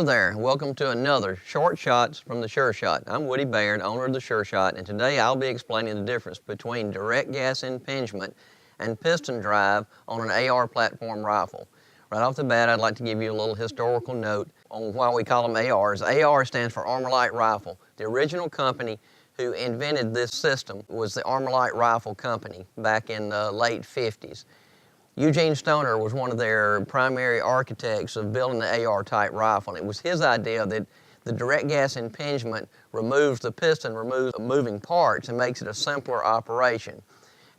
there, welcome to another Short Shots from the Sure Shot. I'm Woody Baird, owner of the Sure Shot, and today I'll be explaining the difference between direct gas impingement and piston drive on an AR platform rifle. Right off the bat, I'd like to give you a little historical note on why we call them ARs. AR stands for Armalite Rifle. The original company who invented this system was the Armalite Rifle Company back in the late 50s. Eugene Stoner was one of their primary architects of building the AR-type rifle, and it was his idea that the direct gas impingement removes the piston, removes the moving parts, and makes it a simpler operation.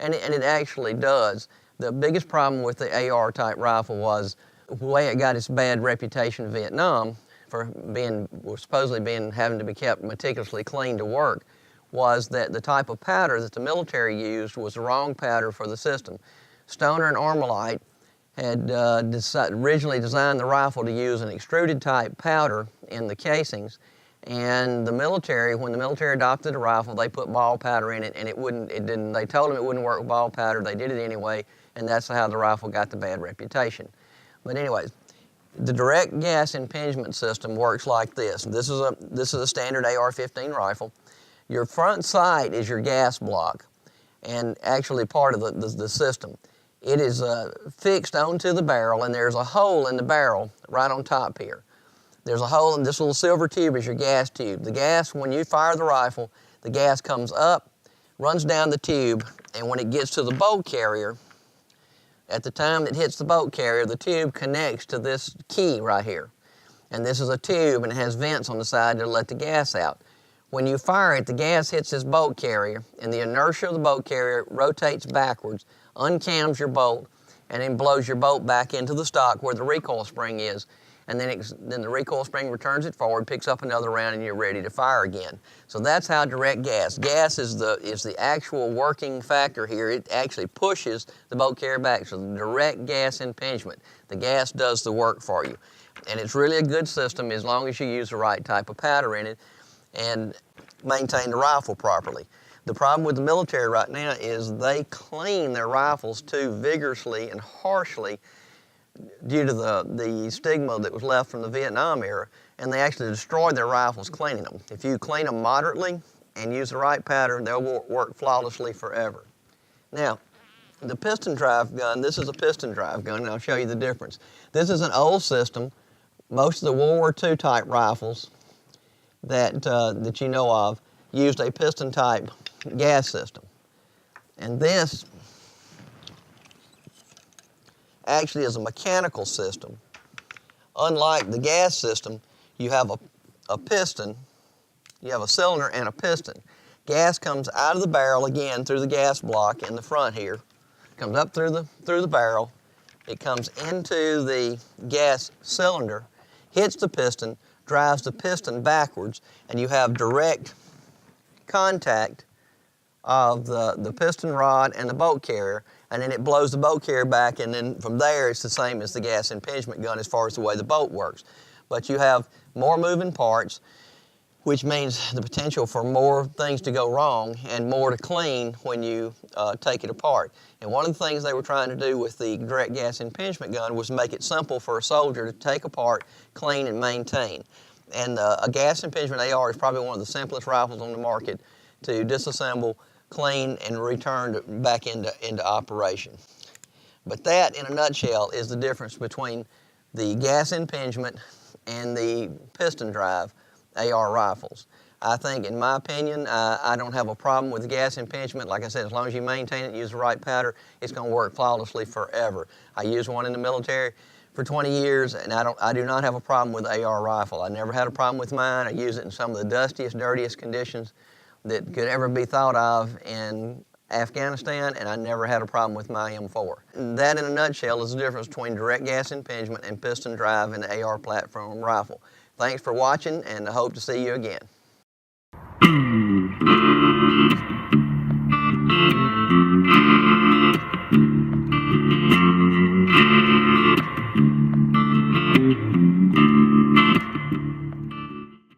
And it actually does. The biggest problem with the AR-type rifle was the way it got its bad reputation in Vietnam for having to be kept meticulously clean to work, was that the type of powder that the military used was the wrong powder for the system. Stoner and Armalite had originally designed the rifle to use an extruded type powder in the casings, and when the military adopted the rifle, they put ball powder in it, and they told them it wouldn't work with ball powder. They did it anyway, and that's how the rifle got the bad reputation. But anyways, the direct gas impingement system works like this. This is a standard AR-15 rifle. Your front sight is your gas block, and actually part of the system. It is fixed onto the barrel, and there's a hole in the barrel right on top here. There's a hole, and this little silver tube is your gas tube. The gas, when you fire the rifle, the gas comes up, runs down the tube, and when it gets to the bolt carrier, at the time it hits the bolt carrier, the tube connects to this key right here. And this is a tube, and it has vents on the side to let the gas out. When you fire it, the gas hits this bolt carrier, and the inertia of the bolt carrier rotates backwards, uncams your bolt, and then blows your bolt back into the stock where the recoil spring is. And then the recoil spring returns it forward, picks up another round, and you're ready to fire again. So that's how direct gas. Gas is the actual working factor here. It actually pushes the bolt carrier back. So the direct gas impingement, the gas does the work for you. And it's really a good system as long as you use the right type of powder in it and maintain the rifle properly. The problem with the military right now is they clean their rifles too vigorously and harshly due to the stigma that was left from the Vietnam era, and they actually destroy their rifles cleaning them. If you clean them moderately and use the right powder, they'll work flawlessly forever. Now, the piston drive gun, this is a piston drive gun, and I'll show you the difference. This is an old system. Most of the World War II type rifles that you know of used a piston type gas system. And this actually is a mechanical system. Unlike the gas system, you have a piston, you have a cylinder and a piston. Gas comes out of the barrel again through the gas block in the front here, comes up through the barrel, it comes into the gas cylinder, hits the piston, drives the piston backwards, and you have direct contact of the piston rod and the bolt carrier, and then it blows the bolt carrier back, and then from there it's the same as the gas impingement gun as far as the way the bolt works. But you have more moving parts, which means the potential for more things to go wrong and more to clean when you take it apart. And one of the things they were trying to do with the direct gas impingement gun was make it simple for a soldier to take apart, clean, and maintain. And a gas impingement AR is probably one of the simplest rifles on the market to disassemble, clean, and return back into operation. But that, in a nutshell, is the difference between the gas impingement and the piston drive AR rifles. I think, in my opinion, I don't have a problem with the gas impingement. Like I said, as long as you maintain it and use the right powder, it's going to work flawlessly forever. I used one in the military for 20 years, and I do not have a problem with the AR rifle. I never had a problem with mine. I use it in some of the dustiest, dirtiest conditions that could ever be thought of in Afghanistan, and I never had a problem with my M4. And that, in a nutshell, is the difference between direct gas impingement and piston drive in the AR platform rifle. Thanks for watching, and I hope to see you again.